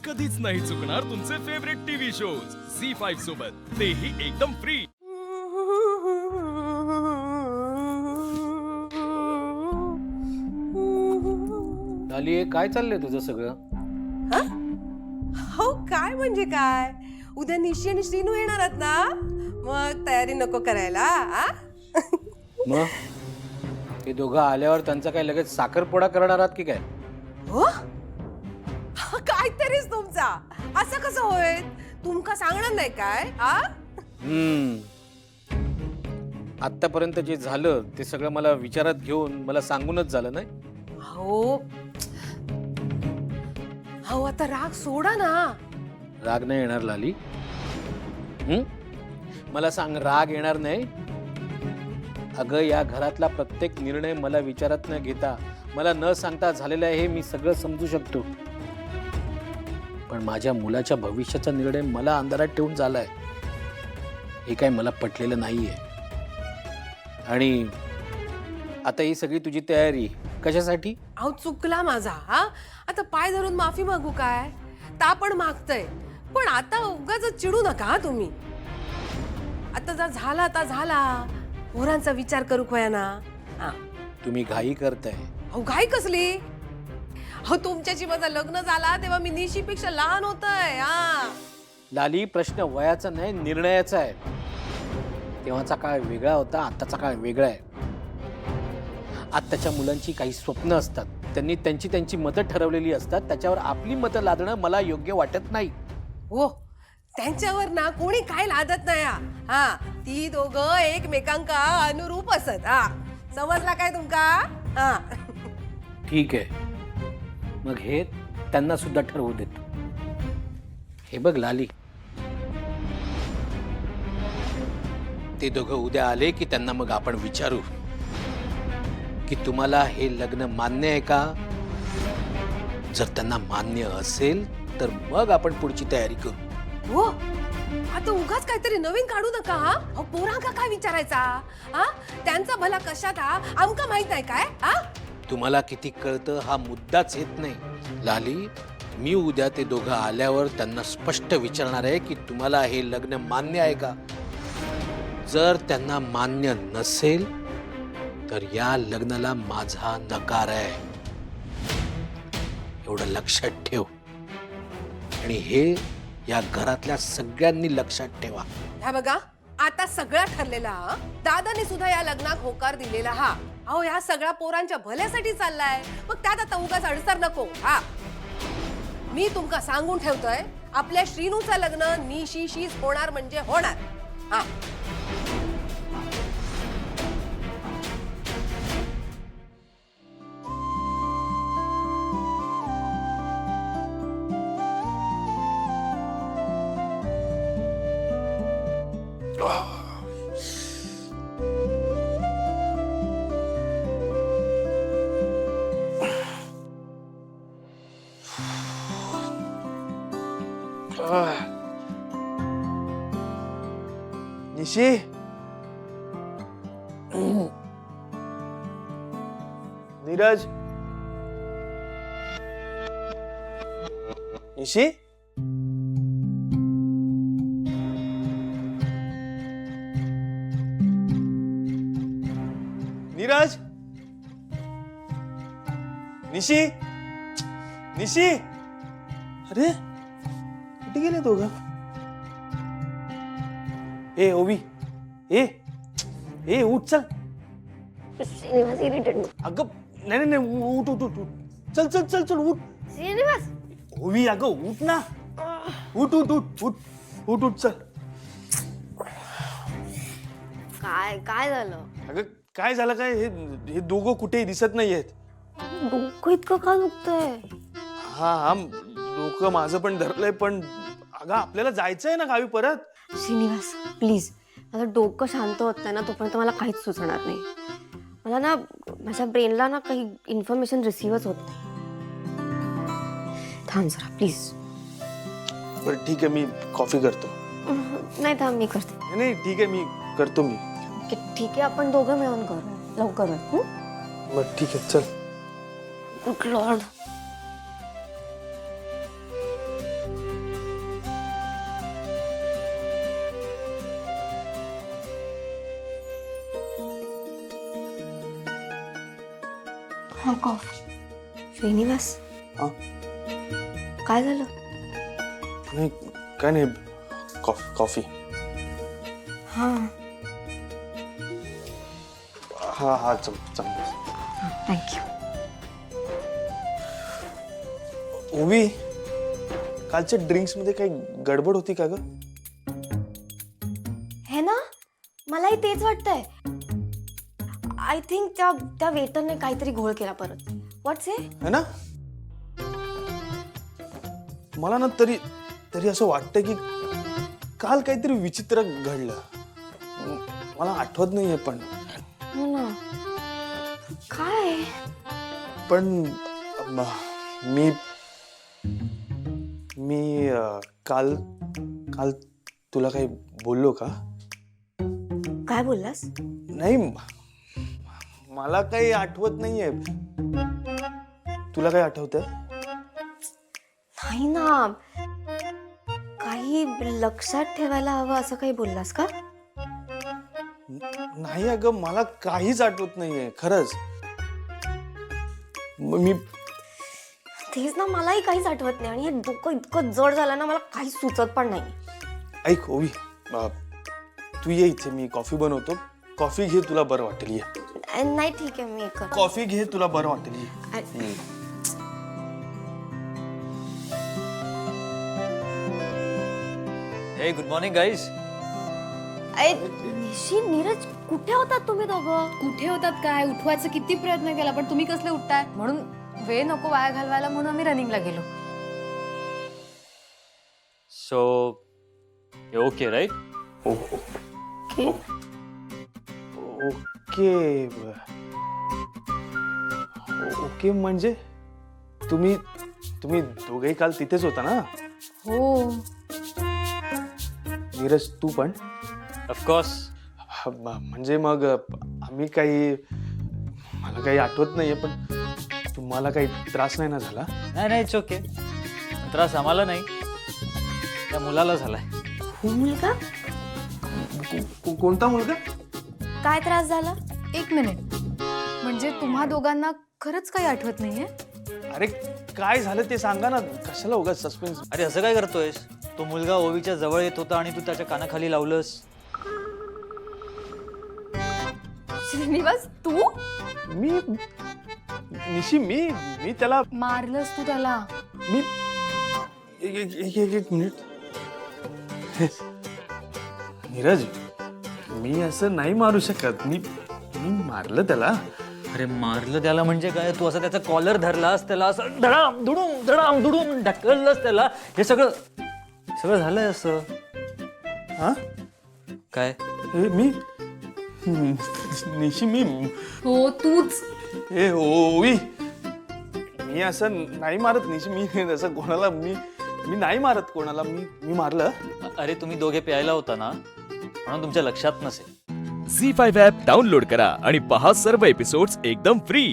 कधीच नाही चुकणार तुमचे फेवरेट टीव्ही शोज झी5 सोबत, तेही एकदम फ्री। लाली, काय चाललंय तुझं सगळं? हो काय म्हणजे काय, उद्या निशी आणि श्रीनू येणार आहेत ना, मग तयारी नको करायला आ? मग हे दोघं आल्यावर त्यांचा काय लगेच साखरपुडा करणार आहात की काय? हो काहीतरीच तुमचा, असं कसं होईल? तुमका सांगणार नाही काय आ? आतापर्यंत जे झालं ते सगळं मला विचारात घेऊन मला सांगूनच झालं नाही? हो हो, आता राग सोडा ना। राग नाही येणार लाली? मला सांग, राग येणार नाही? अगं, या घरातला प्रत्येक निर्णय मला विचारात न घेता, मला न सांगता झालेला आहे हे मी सगळं समजू शकतो, पण माझ्या मुलाच्या भविष्याचा निर्णय मला अंधारात ठेवून झालाय हे काय मला पटलेलं नाहीये। आणि आता ही सगळी तुझी तयारी कशासाठी? अहो चुकला माझा हा, आता पाय धरून माफी मागू काय? ता पण मागतय, पण आता उगाच चिडू नका हा तुम्ही। आता जर झाला ता झाला, पोरांचा विचार करू खोया ना। हा तुम्ही घाई करताय। अहो घाई कसली? अहो तुमच्याशी माझं लग्न झाला तेव्हा मी निशीपेक्षा लहान होतय हा। लाली, प्रश्न वयाचा नाही, निर्णयाचा आहे। तेव्हाचा काळ वेगळा होता, आताचा काळ वेगळा आहे। आत्ताच्या मुलांची काही स्वप्न असतात, त्यांनी त्यांची त्यांची मतं ठरवलेली असतात, त्याच्यावर आपली मतं लादणं मला योग्य वाटत नाही। हो, त्यांच्यावर ना कोणी काय लादत नाही हा, ती दोघं एकमेकांका अनुरूप असत हा, समजला काय तुमका? हा ठीक आहे, मग हे त्यांना सुद्धा ठरवू देतो। हे बघ लाली, ते दोघं उद्या आले की त्यांना मग आपण विचारू की तुम्हाला हे लग्न मान्य आहे का? जर त्यांना मान्य असेल तर मग आपण पुढची तयारी करू। हो, आता उगाच काहीतरी नवीन काढू नका हा। अहो पोरांका काय विचारायचा हा? त्यांचा भला कशात हा आमका माहित नाही काय हा? तुम्हाला किती कळतं हा मुद्दाच येत नाही लाली। मी उद्या ते दोघं आल्यावर त्यांना स्पष्ट विचारणार आहे की तुम्हाला हे लग्न मान्य आहे का? जर त्यांना मान्य नसेल तर या लग्नाला माझा नकार आहे, एवढं लक्षात ठेव। आणि हे या घरातल्या सगळ्यांनी लक्षात ठेवा। ह्या बघा, आता सगळं ठरलेला हा, दादाने सुद्धा या लग्नात होकार दिलेला हा। अहो ह्या सगळ्या पोरांच्या भल्यासाठी चाललाय, मग त्यात आता उगाच अडसर नको हा। मी तुमका सांगून ठेवतोय, आपल्या श्रीनूचं लग्न निशीशीच होणार म्हणजे होणार हा। निशी, नीरज, निशी, नीरज, निशी, निशी, अरे कुठे गेले दोघं? ए ओवी, ए उठ, चल। श्रीनिवास इरिटेट अगं नाही नाही नाही, उठ उठ उठ उठ, चल चल चल चल उठ। श्रीनिवास ओवी अगं उठ ना, उठ उठ उठ उठ उठ उठ, चल। काय काय झालं? अगं काय झालं काय, हे दोघं कुठेही दिसत नाहीयेत। डोकं इतकं का दुखतंय? हा हा, डोकं माझं पण धरलंय, पण अगं आपल्याला जायचंय ना गावी परत। श्रीनिवास प्लीज, माझं डोकं शांत होत नाही ना तोपर्यंत मला काहीच सुचणार नाही। मला ना माझ्या ब्रेनला ना काही इन्फॉर्मेशन रिसीव्हच होत नाही। थांब जरा प्लीज। बरं ठीक आहे, मी कॉफी करतो। नाही थांब, मी करते। नाही नाही, ठीक आहे, मी करतो मी। ठीक आहे, आपण दोघं मिळून करू लवकर। बरं ठीक आहे, चल। Good Lord. हा कॉफ. श्रीनिवास हा काय झालं? नाही काय नाही, कॉफी. हा हा हा चमच. थँक्यू. ओवी, कालच्या ड्रिंक्स मध्ये काही गडबड होती का ग? हे ना मलाही तेच वाटतंय. आय थिंक त्या वेटरने काहीतरी घोळ केला परत. व्हॉट्स हे? है ना? मला ना तरी असं वाटतं की काल काहीतरी विचित्र घडलं. मला आठवत नाहीये पण हो ना. काय? पण मी काल तुला काही बोललो का? काय बोललास? नाही, मला काही आठवत नाहीये. तुला काही आठवतंय? नाही ना. काही लक्षात ठेवायला हवं असं काही बोललास का? नाही अगं, मला काहीच आठवत नाहीये खरंच. मी तेच ना, मलाही काहीच आठवत नाही. आणि हे डोकं इतकं जड झालं ना, मला काहीच सुचत पण नाही. ऐक ओवी, तू ये इथे, मी कॉफी बनवतो. कॉफी घे, तुला बरं वाटेल. ये नाही ठीक आहे, मी करते. कॉफी घे, तुला बरं वाटेल. ये. हे गुड मॉर्निंग गाईज. निशी, नीरज, कुठे होतात तुम्ही दोघं? कुठे होतात काय? उठवायचा किती प्रयत्न केला पण तुम्ही कसले उठताय? म्हणून वेळ नको वाया घालवायला म्हणून आम्ही रनिंगला गेलो. So okay right? Okay. Okay. Okay म्हणजे तुम्ही दोघेही काल तिथेच होता ना? हो. नीरज, तू पण? ऑफकोर्स. म्हणजे मग आम्ही मला काही आठवत नाहीये, पण तुम्हाला काही त्रास नाही ना झाला? नाही इट्स ओके. त्रास आम्हाला नाही, त्या मुलाला झालाय. मुलगा? कोणता मुलगा? काय त्रास झाला? एक मिनिट, म्हणजे तुम्हा दोघांना खरंच काही आठवत नाहीये? अरे काय झालं ते सांगा ना, कशाला उगाच सस्पेन्स? अरे असं काय करतोयस? तो मुलगा ओवीच्या जवळ येत होता आणि तू त्याच्या कानाखाली लावलंस. श्रीनिवास, तू निशी, मी त्याला मारलंस? तू त्याला? मी एक मिनिट. नीरज, मी असं नाही मारू शकत. मी मारलं त्याला. अरे मारलं त्याला म्हणजे काय? तू असं त्याचा कॉलर धरलास, त्याला असं धडाम धुडूम ढकललंस त्याला. हे सगळं झालंय असं. हा काय? मी निशी, हो तूच. हे ओवी, मी असं नाही मारत निशी. मी असं कोणाला मी नाही मारत कोणाला. मी मारलं? अरे तुम्ही दोघे प्यायला होता ना, म्हणून तुमच्या लक्षात नसेल. झी5 ॲप डाउनलोड करा आणि पहा सर्व एपिसोड्स एकदम फ्री.